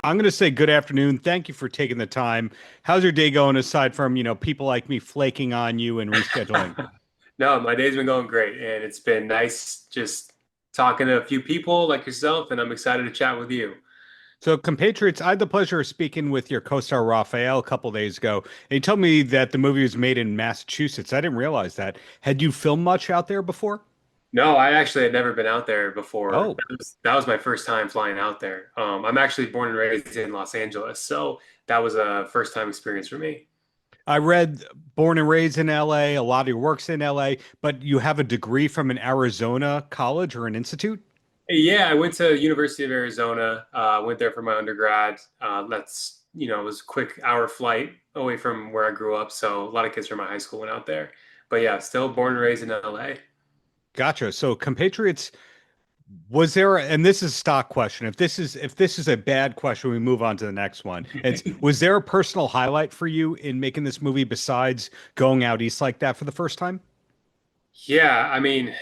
I'm going to say good afternoon. Thank you for taking the time. How's your day going aside from, people like me flaking on you and rescheduling? No, my day's been going great, and it's been nice just talking to a few people like yourself, and I'm excited to chat with you. So, compatriots, I had the pleasure of speaking with your co-star Rafael a couple days ago, and he told me that the movie was made in Massachusetts. I didn't realize that. Had you filmed much out there before? No, I actually had never been out there before. Oh, That was my first time flying out there. I'm actually born and raised in Los Angeles, so that was a first time experience for me. I read born and raised in LA. A lot of your work's in LA, but you have a degree from an Arizona college or an institute? Yeah, I went to University of Arizona. Went there for my undergrad. It was a quick hour flight away from where I grew up, so a lot of kids from my high school went out there. But yeah, still born and raised in LA. Gotcha. So, compatriots, was there, and this is a stock question. If this is a bad question, we move on to the next one. Was there a personal highlight for you in making this movie besides going out east like that for the first time? Yeah, I mean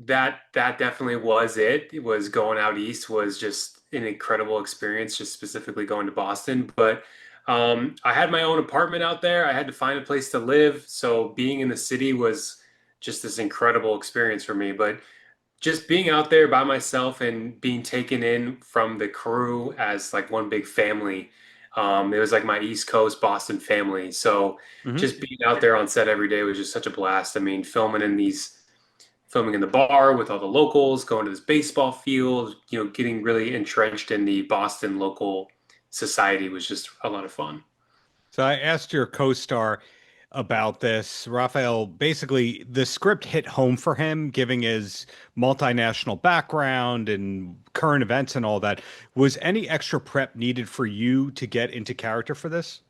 that definitely was it. It was going out east was just an incredible experience, just specifically going to Boston. But I had my own apartment out there. I had to find a place to live, so being in the city was just this incredible experience for me. But just being out there by myself and being taken in from the crew as like one big family. It was like my East Coast Boston family. So Hmm. just being out there on set every day was just such a blast. I mean, filming in the bar with all the locals, going to this baseball field, getting really entrenched in the Boston local society was just a lot of fun. So I asked your co-star about this. Raphael, basically, the script hit home for him, giving his multinational background and current events and all that. Was any extra prep needed for you to get into character for this?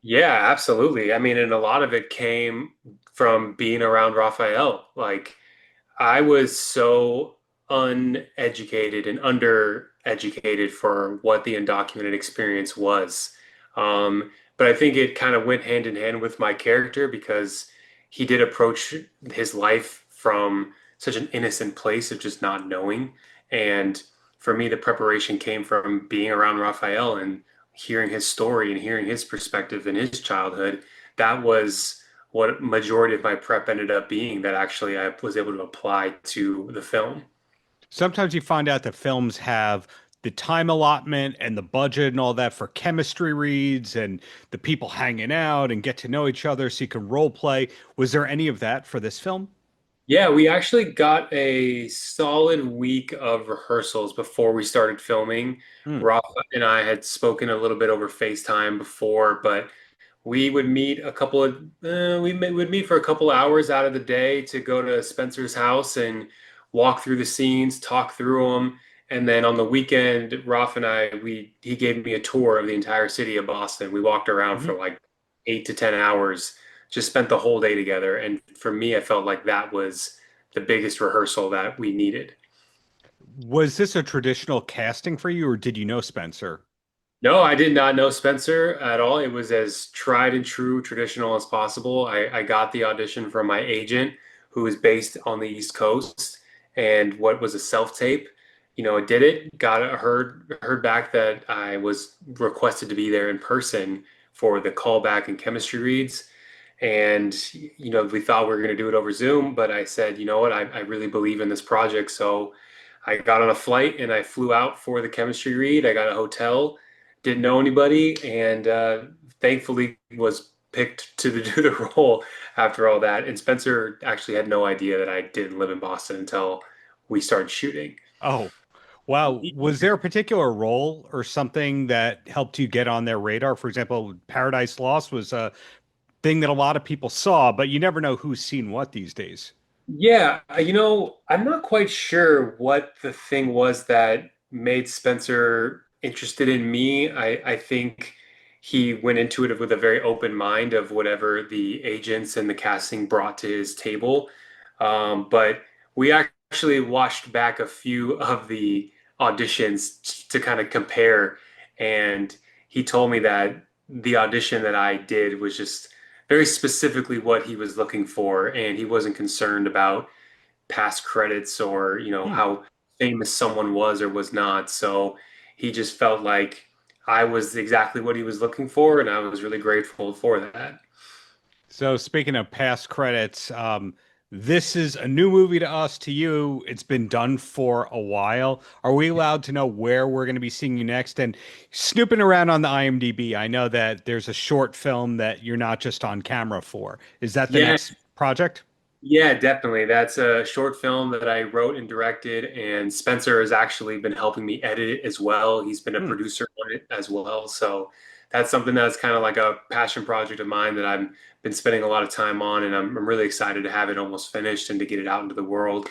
Yeah, absolutely. I mean, and a lot of it came from being around Raphael. Like, I was so uneducated and undereducated for what the undocumented experience was. But I think it kind of went hand in hand with my character because he did approach his life from such an innocent place of just not knowing. And for me, the preparation came from being around Raphael and hearing his story and hearing his perspective in his childhood. That was what majority of my prep ended up being that actually I was able to apply to the film. Sometimes you find out that films have the time allotment and the budget and all that for chemistry reads and the people hanging out and get to know each other so you can role play. Was there any of that for this film? Yeah, we actually got a solid week of rehearsals before we started filming. Hmm. Rafa and I had spoken a little bit over FaceTime before, but we would meet would meet for a couple hours out of the day to go to Spencer's house and walk through the scenes, talk through them, and then on the weekend, Raf and I we he gave me a tour of the entire city of Boston. We walked around for Mhm. like 8 to 10 hours, just spent the whole day together, and for me, I felt like that was the biggest rehearsal that we needed. Was this a traditional casting for you, or did you know Spencer? No, I did not know Spencer at all. It was as tried and true traditional as possible. I got the audition from my agent, who is based on the East Coast, and what was a self-tape. I did it, heard back that I was requested to be there in person for the callback and chemistry reads. And, we thought we were going to do it over Zoom, but I said, you know what, I really believe in this project. So I got on a flight and I flew out for the chemistry read. I got a hotel, didn't know anybody, and thankfully was picked to do the role after all that. And Spencer actually had no idea that I didn't live in Boston until we started shooting. Oh, wow. Was there a particular role or something that helped you get on their radar? For example, Paradise Lost was a thing that a lot of people saw, but you never know who's seen what these days. Yeah, I'm not quite sure what the thing was that made Spencer interested in me. I think he went into it with a very open mind of whatever the agents and the casting brought to his table. But we actually watched back a few of the auditions to kind of compare, and he told me that the audition that I did was just very specifically what he was looking for, and he wasn't concerned about past credits or Hmm. how famous someone was or was not. So he just felt like I was exactly what he was looking for, and I was really grateful for that. So speaking of past credits, this is a new movie to us, to you. It's been done for a while. Are we allowed to know where we're going to be seeing you next? And snooping around on the IMDb, I know that there's a short film that you're not just on camera for. Is that the Yeah, next project? yeah, definitely. That's a short film that I wrote and directed, and Spencer has actually been helping me edit it as well. He's been a Hmm. producer on it as well. So that's something that's kind of like a passion project of mine that I've been spending a lot of time on, and I'm really excited to have it almost finished and to get it out into the world.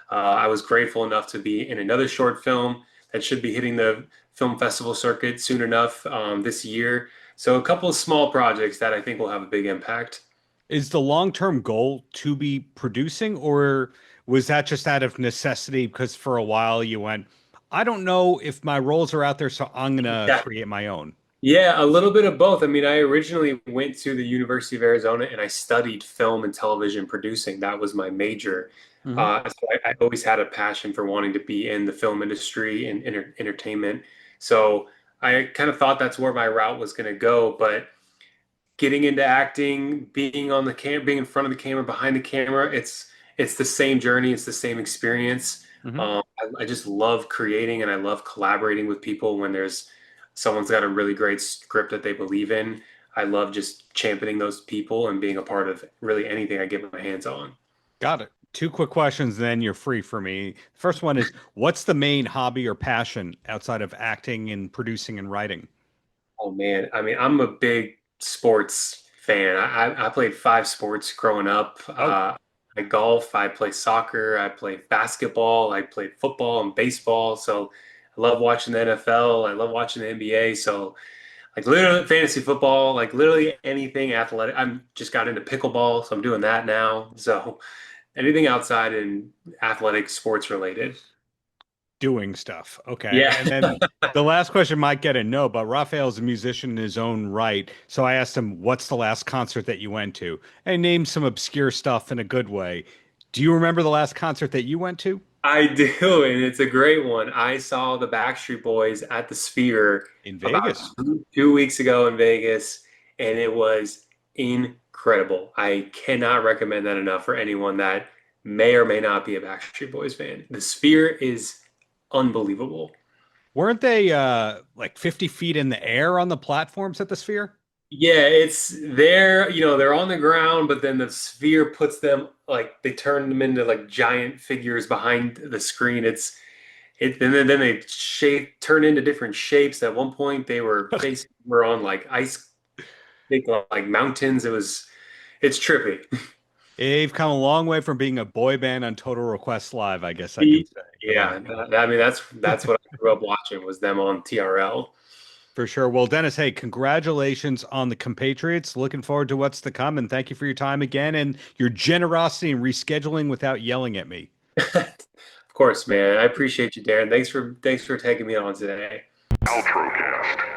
I was grateful enough to be in another short film that should be hitting the film festival circuit soon enough this year. So a couple of small projects that I think will have a big impact. Is the long-term goal to be producing, or was that just out of necessity because for a while you went, I don't know if my roles are out there, so I'm gonna Yeah. create my own. Yeah, a little bit of both. I mean, I originally went to the University of Arizona and I studied film and television producing. That was my major. Hmm. So I always had a passion for wanting to be in the film industry and entertainment. So I kind of thought that's where my route was going to go. But getting into acting, being on the cam, being in front of the camera, behind the camera, it's the same journey, it's the same experience. Hmm. I just love creating and I love collaborating with people when there's someone's got a really great script that they believe in. I love just championing those people and being a part of really anything I get my hands on. Got it. Two quick questions, then you're free for me. First one is, what's the main hobby or passion outside of acting and producing and writing? Oh man, I mean, I'm a big sports fan. I played five sports growing up. Oh, I golf, I play soccer, I play basketball, I played football and baseball. So I love watching the NFL. I love watching the NBA. So like literally fantasy football, like literally anything athletic. I'm just got into pickleball, so I'm doing that now. So anything outside and athletic sports related. doing stuff. Okay. Yeah. And then the last question might get a no, but Raphael's a musician in his own right. So I asked him, what's the last concert that you went to? And named some obscure stuff in a good way. Do you remember the last concert that you went to? I do, and it's a great one. I saw the Backstreet Boys at the Sphere In about Vegas. 2 weeks ago in Vegas, and it was incredible. I cannot recommend that enough for anyone that may or may not be a Backstreet Boys fan. The Sphere is unbelievable. Weren't they like 50 feet in the air on the platforms at the Sphere? Yeah, it's they're on the ground, but then the Sphere puts them like they turn them into like giant figures behind the screen. And then they turn into different shapes. At one point, they were on like ice, big like mountains. It's trippy. They've come a long way from being a boy band on Total Request Live, I guess I could say. Yeah, Yeah, I mean that's what I grew up watching was them on TRL. for sure. Well, Dennis, hey, congratulations on the Compatriots. Looking forward to what's to come. And thank you for your time again and your generosity in rescheduling without yelling at me. Of course, man. I appreciate you, Darren. Thanks for taking me on today. Paltrocast.